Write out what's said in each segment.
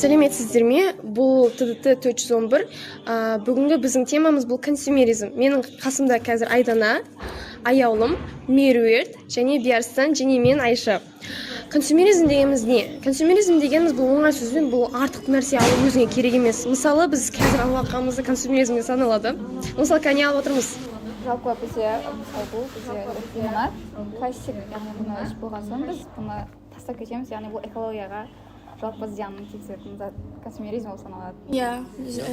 Сәлеметсіздер ме? Бұл ТДТ 411. Бүгінгі біздің темамыз бұл консюмеризм. Менің қасымда қазір Айдана, аяулым, Меруерт, және Биарстан, және мен Айша. Консюмеризм дегеніміз не? Консюмеризм дегеніміз бұл оңай сөзбен бұл артық нәрсе алу өзіңе керек емес. Мысалы, біз қазір алып жатқанымызды консюмеризмге саналады. Мысалы, кәне алып отырмыз. Жалпы бізде бұл мына пластик, яғни бұны іш болған соң біз бұны тастап кетеміз, яғни бұл экологияға жалпы зиянын тигізетін зат консюмеризм болып саналады. Иә,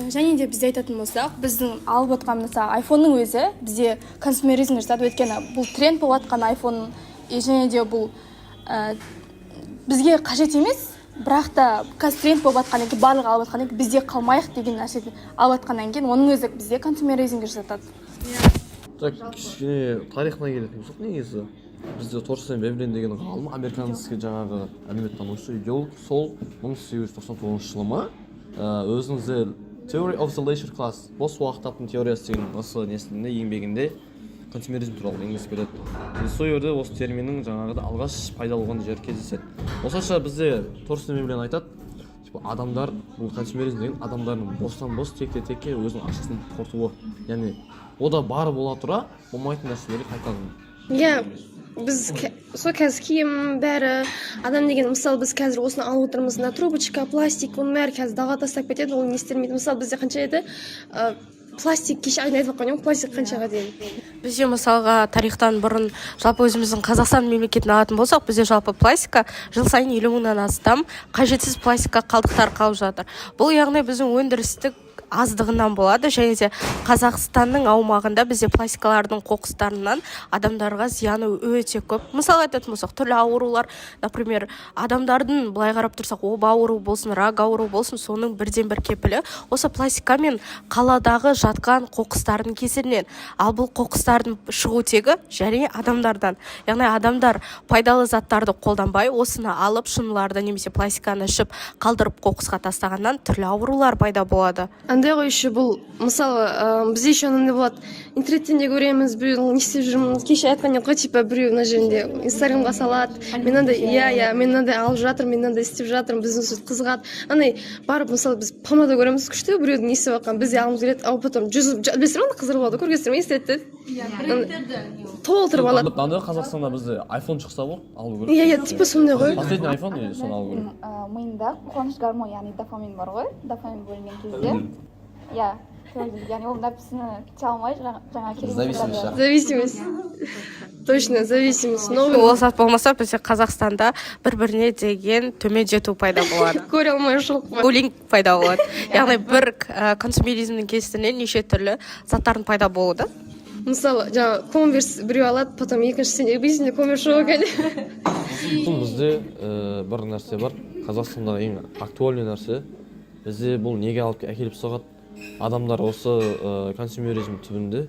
және де бізде айтатын болсақ, біздің алып отқан мысалы айфонның өзі бізде консюмеризмге жатады, өйткені бұл тренд болып жатқан айфон, және де бұл бізге қажет емес, бірақ та қазір тренд болып жатқаннан кейін барлығы алып жатқаннан кейін бізде қалмайық деген нәрсені алып жатқаннан кейін оның өзі бізде консюмеризмге жатады. Кішкене тарихына келетін болсақ, негізі бізде Торстен Вебрен деген ғалым, американский жаңағы әлеуметтанушы идеолог, сол 1899 жылы ма өзінің The Theory of the Leisure Class, бос уақыт таптың теориясы деген осы несінде еңбегінде консюмеризм туралы еңбек береді. Сол жерде осы терминнің жаңағыда алғаш пайда болған жері кездеседі. Осылайша бізде Торстен Вебрен айтады, адамдар, бұл консюмеризм деген адамдардың бостан-бос, текке өзінің ақшасын қорытуы. Яғни ода бар бола тұра, болмайтын нәрселерді қайтаруы. Иә, біз сол қазір киім бәрі адам деген, мысалы біз қазір осыны алып отырмыз, мына трубочка, пластик, оның бәрі қазір далаға тастап кетеді, ол не істелмейді. Мысалы бізде қанша еді пластик, кеше айда айтып жатқан едім, пластик қаншаға дейін. Бізде мысалға тарихтан бұрын жалпы өзіміздің Қазақстан мемлекетін алатын болсақ, бізде жалпы пластика жыл сайын 50 мыңнан астам қажетсіз пластика қалдықтар қалып жатыр. Бұл яғни біздің өндірістік аздығынан болады, және де Қазақстанның аумағында бізде пластикалардың қоқыстарынан адамдарға зияны өте көп. Мысалы айтатын болсақ, түрлі аурулар, например, адамдардың былай қарап тұрсақ, оба ауруы болсын, рак ауруы болсын, соның бірден бір кепілі осы пластика мен қаладағы жатқан қоқыстардың кесірінен. Ал бұл қоқыстардың шығу тегі және адамдардан. Яғни адамдар пайдалы заттарды қолданбай, осыны алып шыныларды немесе пластиканы ішіп қалдырып қоқысқа тастағаннан түрлі аурулар пайда болады. Андай ғой еще бұл, мысалы, бізде еще анандай болады, интернеттен де көреміз, біреу не істеп жүрмін, кеше айтқан еді ғой, типа біреу мына жерінде инстаграмға салады, мен мынандай, мен мынандай алып жатырмын, мен мынандай істеп жатырмын, біздің сөз қызығады. Андай барып, мысалы, біз помада көреміз, күшті біреудің не істеп жатқанын біз де алғымыз келеді, ал потом білесіздер ме, қызыр болады, көргенсіздер ме, естеді толтырып алады. Мынандай Қазақстанда бізде айфон шықса бол, алу керек. Иә, типа сондай ғой. Последний айфон, соны алу керек. Миында қуаныш гормоны, яғни дофамин бар ғой, дофамин бөлінген кезде яғни ол нәпсіні іше алмай жаңа керек зависимость. Точно, зависимость. Ол зат болмаса бізде Қазақстанда бір-біріне деген төмен жету пайда болады. Көре алмаушылық бар. Буллинг пайда болады. Яғни бір консюмеризмнің кесірінен неше түрлі заттардың пайда болуы. Мысалы, жаңа конверс біреу алады, потом екіншісінде бейсінде конверс жоқ екен. Бізде бір нәрсе бар, Қазақстандағы ең актуальный нәрсе. Бізде бұл неге алып әкеліп соғады? Адамдар осы консюмеризм түбінде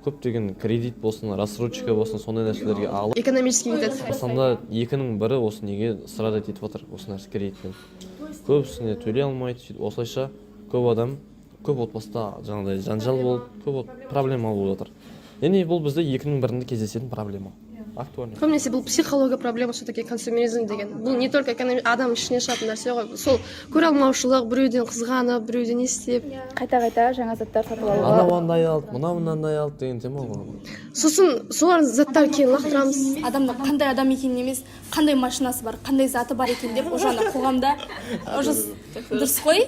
көптеген кредит болсын, рассрочка болсын, сондай нәрселерге алып Экономически кетеді. Қазақстанда екінің бірі осы неге страдать етіп отыр, осы нәрсе кредитпен. Көбісіне төлей алмайды, осылайша көп адам, көп отбасыда жаңағыдай жанжал болып, көп проблема болып жатыр. Яғни бұл бізде екінің бірінде кездесетін проблема. Актуально. Көбінесе бұл психология проблема, все-таки консюмеризм деген. Бұл не только адам ішіне шығатын нәрсе ғой. Сол көре алмаушылық, біреуден қызғанып, біреуден естеп. Қайта-қайта жаңа заттар сатып алуға. Анау андай алды, мынау мынандай алды деген тема ғой. Сосын солар заттар кейін лақтырамыз. Адамның қандай адам екенін емес, қандай машинасы бар, қандай заты бар екен деп, уже қоғамда дұрыс қой.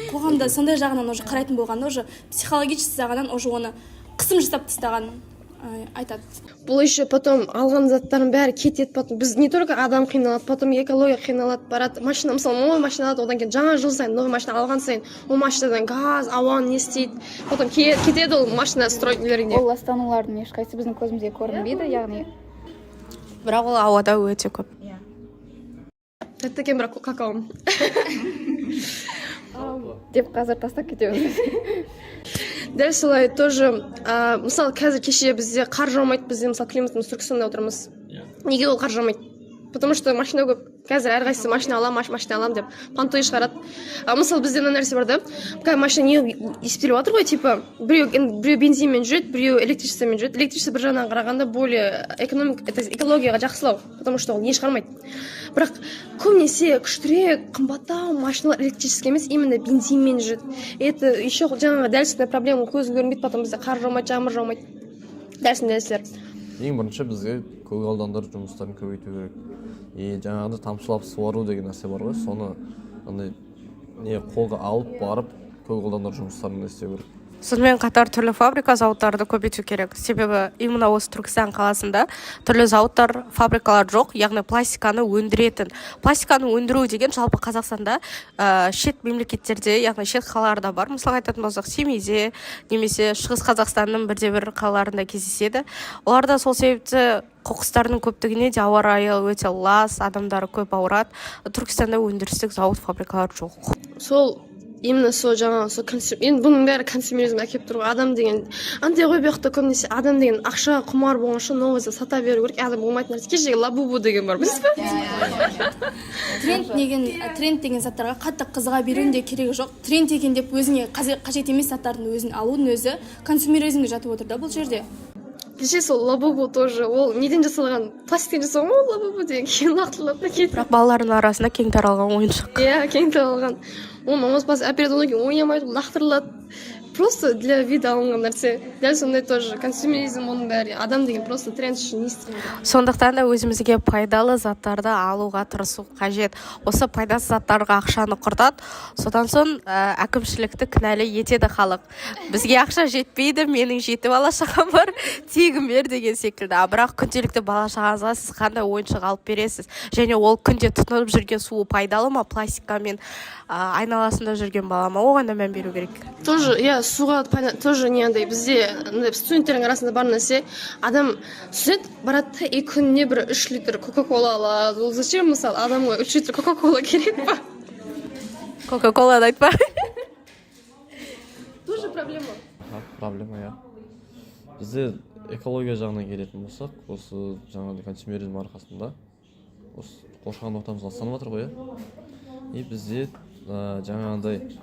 Қоғамда сондай жағынан уже қарайтын болғанда, уже психологический жағынан уже оны қысым жасап тастаған айтады. Бұл еще потом алған заттардың бәрі кетеді, потом біз не только адам қиналады, потом экология қиналады, барады. Машина, мысалы, новый машина алады, одан кейін жаңа жыл сайын новый машина алған сайын, ол машинадан газ, ауаны не істейді, потом кетеді ол машина строительдеріне. Ол ластанулардың ешқайсысы біздің көзімізге көрінбейді, яғни Бірақ ол ауада өте көп. Тәттікен бірақ какаом. деп қазір тастап кетеміз. Дәл солай тоже, мысалы қазір кеше бізде қар жаумайды, бізде мысалы климаттың түркістанда отырмыз. Неге ол қар жаумайды? потому что машина көп қазір әрқайсысы машина алам деп пантой шығарады. Мысалы бізде мына нәрсе бар да, қазір машина не есептеліп жатыр ғой, типа біреу бензинмен жүреді, біреу электричествомен жүреді. Электричество бір жағынан қарағанда более экологияға жақсылау, потому что ол не шығармайды. Бірақ көбінесе күштірек қымбаттау машиналар электрический емес, именно бензинмен жүреді. Это еще жаңағы дәлсіздің проблема, көзі көрінбейді, потом бізде қар жаумайды, жаңбыр жаумайды. Дәлсіздер. Ең бірінші бізге көгалдандар жұмыстарын көбейту керек. Жаңағыда тамшылап суару деген нәрсе бар ғой, соны андай не қолға алып барып көгалдандар жұмыстарын істеу керек. Сонымен қатар түрлі фабрика, зауыттарды көбейту керек. Себебі именно осы Түркістан қаласында түрлі зауыттар, фабрикалар жоқ, яғни пластиканы өндіретін. Пластиканы өндіру деген жалпы Қазақстанда шет мемлекеттерде, яғни шет қалаларда бар. Мысалы айтатын болсақ, Семейде немесе Шығыс Қазақстанның бірде-бір қалаларында кездеседі. Оларда сол себепті қоқыстардың көптігіне де ауа райы өте лас, адамдары көп ауырады. Түркістанда өндірістік зауыт, фабрикалар жоқ. Сол именно сол жаңағы сол енді бұның бәрі консюмеризм әкеліп тұр ғой. Адам деген андай ғой, бұяқта көбінесе адам деген ақша құмар болған үшін новосты сата беру керек. Адам болмайтын нәрсе. Кешегі лабубу деген бар, білесіз бе? Тренд деген заттарға қатты қызыға берудің де керегі жоқ. Тренд екен деп өзіңе қажет емес заттардың өзін алудың өзі консюмеризмге жатып отыр да бұл жерде. Кеше сол лабубу тоже, ол неден жасалған? Пластиктен жасалған ғой лабубу деген, кейін лақтырылып та кетті. Бірақ балалардың арасында кең таралған ойыншық. Иә, кең таралған. Оны омаспасы оператордан кейін ойнамайды, лақтырылады. Просто для вида алынған нәрсе. Дәл сондай тоже консюмеризм оның бәрі. Адам деген просто тренд үшін не істейді. Сондықтан да өзімізге пайдалы заттарды алуға тырысу қажет. Осы пайдасыз заттарға ақшаны құртады. Содан соң әкімшілікті кінәлі етеді халық. Бізге ақша жетпейді, менің 7 бала-шағам бар, тегін бер деген секілді. Бірақ күнделікті бала-шағаңызға сіз қандай ойыншық алып бересіз? Және ол күнде тұтынып жүрген суы пайдалы ма, пластикамен айналасында жүрген бала ма? Оған да мән беру керек. Тоже, иә, суға тоже не андай, бізде студенттердің арасында бар нәрсе, адам студент барады да, күніне бір 3 литр кока-кола алады. Ол зачем, мысалы, адамға 3 литр кока-кола керек па? Кока-кола да айтпа. Тоже проблема. Проблема, иә. Бізде экология жағынан келетін болсақ, осы жаңағыдай консюмеризм арқасында осы қоршаған ортамыз ластанып жатыр ғой, иә. Бізде жаңағыдай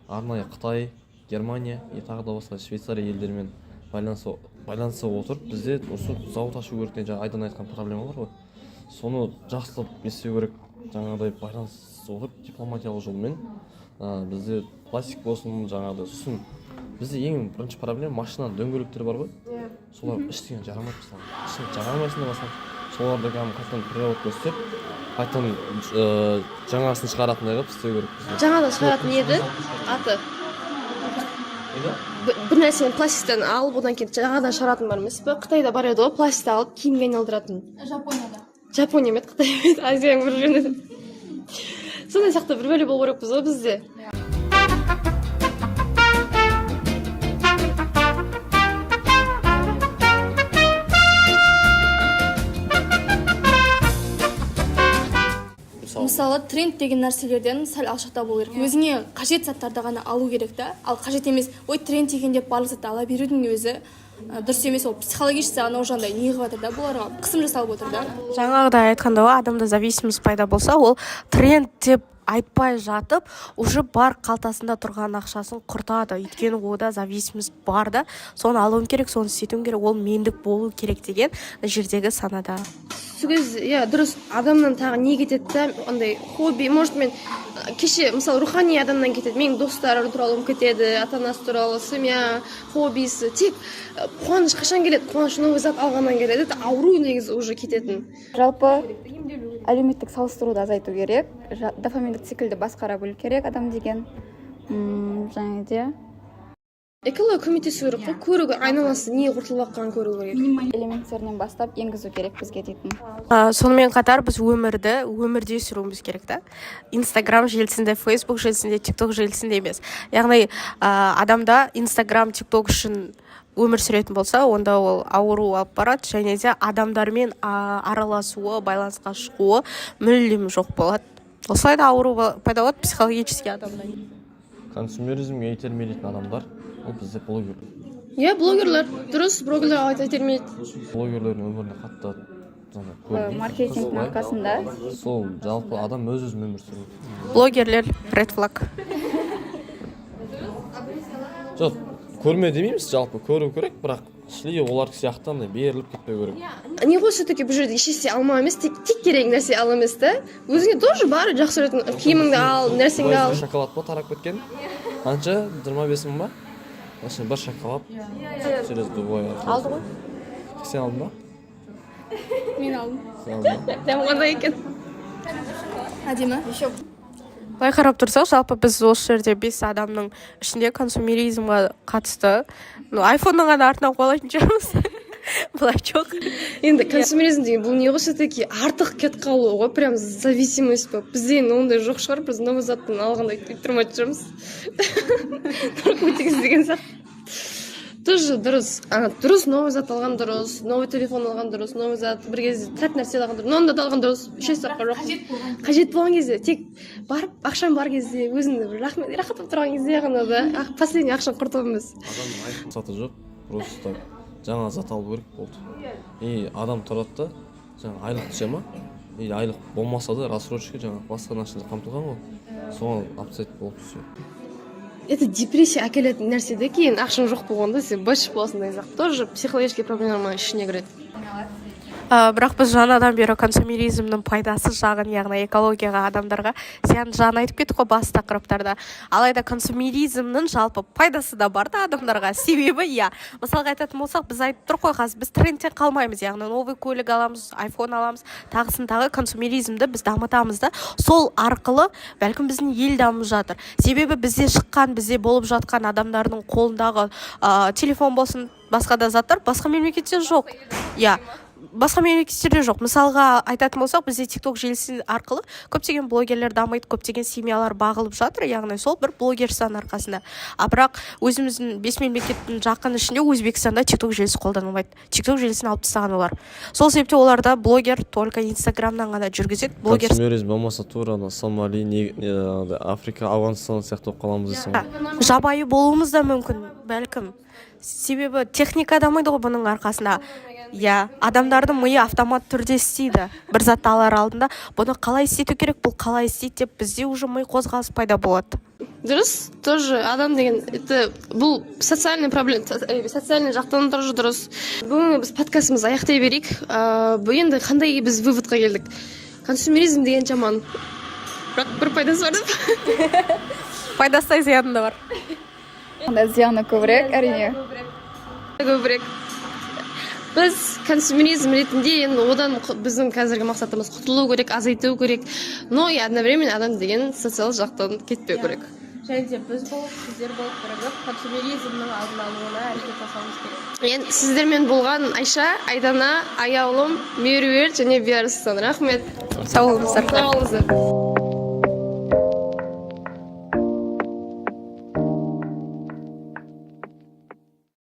арнайы Қытай, Германия, тағы да басқа Швейцария елдерімен байланысы отырып, бізде осы зауыт ашу керек деген айдан айтқан проблема бар ғой. Соны жақсылап естеу керек, жаңағыдай байланыс отырып, дипломатиялық жолмен бізде пластик болсын, жаңағыдай сосын бізде ең бірінші проблема машинаның дөңгелектері бар ғой. Солар іштеген жарамайды мысалы. Ішіне жарамайсың басқа. Соларды қайтадан переработка істеп, қайтадан жаңасын шығаратындай қылып істеу керек бізге. Жаңада шығаратын еді, аты. Бір нәрсені пластиктен алып, одан кейін жаңадан шығаратын бар емес пе? Қытайда бар еді ғой, пластик алып киімге айналдыратын. Жапония ма еді, Қытай ма еді, Азияның бір жерінен. Сондай сияқты бір бөле болу керекпіз ғой бізде. Мысалы, тренд деген нәрселерден сәл алшақтау болу керек. Өзіңе қажет заттарды ғана алу керек та. Ал қажет емес, ой тренд екен деп барлық затты ала берудің өзі дұрыс емес. Ол психологически анау жандай неғып жатыр да, бұларға қысым жасалып отыр да. Жаңағыдай айтқанда адамда зависимость пайда болса, ол тренд деп айтпай жатып, уже бар қалтасында тұрған ақшасын құртады. Өйткені ода зависимость бар да, соны алуым керек, соны істетуім керек, ол мендік болу керек деген жердегі санада. Сөз, иә, дұрыс, адамнан тағы не кетеді да, андай хобби, может мен кеше, мысалы, рухани адамнан кетеді, менің достарым туралы кетеді, ата-анасы туралы, семья, хоббисі, тек қуаныш қашан келеді, қуанышының өзі алғаннан келеді, ауру негізі уже кететін. Жалпы әлеуметтік салыстыруды азайту керек, дофаминдік циклді басқара білу керек адам деген. Және де экология көмектесу керек қой, көру керек, айналасы не құртылып жатқанын көру керек. элементтерінен бастап енгізу керек бізге дейтін. Сонымен қатар біз өмірде сүруіміз керек та. Инстаграм желісінде, Фейсбук желісінде, ТикТок желісінде емес. Яғни адамда Инстаграм, ТикТок үшін өмір сүретін болса, онда ол ауру алып барады, және де адамдармен араласуы, байланысқа шығуы мүлдем жоқ болады. Осылай да ауру пайда болады психологически адамда. Консюмеризмге итермелейтін адамдар, ол бізде блогерлер. Иә, блогерлер, дұрыс, блогерлер итермелейді. Блогерлердің өміріне қатты маркетингтің арқасында. Сол жалпы адам өз-өзімен өмір сүреді. Блогерлер red flag. Жоқ, көрме демейміз, жалпы көру керек, бірақ шли олар сияқты андай беріліп кетпеу керек. не ғой все-таки бұл жерде еш нәрсе алма емес, тек керек нәрсе ал емес та. Өзіңе тоже бар, жақсы көретін киіміңді ал, нәрсеңді ал. Шоколад па тарап кеткен? Қанша? 25 мың ба? Осыны бір шоколад. Через Дубай. Алды ғой. Сен алдың ба? мен алдым. Сен алдың ба? Дәм қандай екен. әдемі Былай қарап тұрсақ, жалпы біз осы жерде 5 адамның ішінде консумеризмға қатысты. Айфонның ғана артынан қуалайтын шығармыз. Былай жоқ. Енді консумеризм деген бұл не ғой все-таки артық кетіп қалу ғой, прям зависимость болып. Бізде енді ондай жоқ шығар, біз новый заттан алғанда өйтіп тұрмайтын шығармыз. Наркотик іздеген сияқты. Тоже дұрыс. Дұрыс новый зат алған дұрыс, новый телефон алған дұрыс, новый зат бір кезде тәт нәрсе алған дұрыс, нонда алған дұрыс, еш саққа жоқ. Қажет болған кезде, тек барып, ақшам бар кезде, өзіңді бір рахат болып тұрған кезде ғана да, последний ақшаны құртып емес. Адамның мақсаты жоқ, просто жаңа зат алу керек болды. И адам тұрады да, жаңа айлық түсе ма? И айлық болмаса да рассрочка жаңа басқа нәрселер қамтылған ғой. Соған апсайт болып түссе. Это депрессия әкелетін нәрсе де, кейін ақшаң жоқ болғанда сен бос боласың деген сияқты. Тоже психологический проблемалар ішіне кіреді. Бірақ біз жаңадан бері консумеризмнің пайдасы жағын, яғни экологияға, адамдарға сен жаңа айтып кеттік қой бас тақырыптарда. Алайда консумеризмнің жалпы пайдасы да бар да адамдарға. Себебі, мысалға айтатын болсақ, біз айтып тұр ғой қазір, біз трендтен қалмаймыз, яғни новый көлік аламыз, айфон аламыз, тағысын тағы консумеризмді біз дамытамыз да. Сол арқылы бәлкім біздің ел дамып жатыр. Себебі бізде шыққан, бізде болып жатқан адамдардың қолындағы телефон болсын, басқа да заттар басқа мемлекетте жоқ. Басқа мемлекеттерде жоқ. Мысалға айтатын болсақ, бізде TikTok желісі арқылы көптеген блогерлер дамиды, көптеген семьялар бағылып жатыр, яғни сол бір блогерстан арқасында. Бірақ өзіміздің 5 мемлекеттің жақын ішінде Өзбекстанда TikTok желісі қолданылмайды. TikTok желісін алып тастаған олар. Сол себепте оларда блогер только Инстаграмнан ғана жүргізеді. Консумеризм болмаса тура Сомали, Африка, Ауғанстан сияқты болып қаламыз десең. Жабайы болуымыз да мүмкін, бәлкім. Себебі техника дамиды ғой бұның арқасында. Адамдардың миы автомат түрде істейді. Бір затты алар алдында бұны қалай істету керек, бұл қалай істейді деп бізде уже ми қозғалыс пайда болады. Дұрыс, тоже адам деген, бұл социальный проблема, социальный жақтан тоже дұрыс. Бүгін біз подкастымызды аяқтай берейік. Бұл енді қандай біз выводқа келдік? Консумеризм деген жаман. Бірақ бір пайдасы бар деп. Пайдасы зияны да бар. Онда зияны көбірек, әрине. Көбірек. Біз консумеризм ретінде енді одан біздің қазіргі мақсатымыз құтылу керек, азайту керек. Но и одновременно адам деген социал жақтан кетпеу керек. Және де біз болып, сіздер болып бірігіп, консумеризмнің алдын алуына әрекет жасауымыз керек. Енді сіздермен болған Айша, Айдана, Аяулым, Меруерт және Биарыстан. Рахмет. Сау болыңыздар. Сау болыңыздар.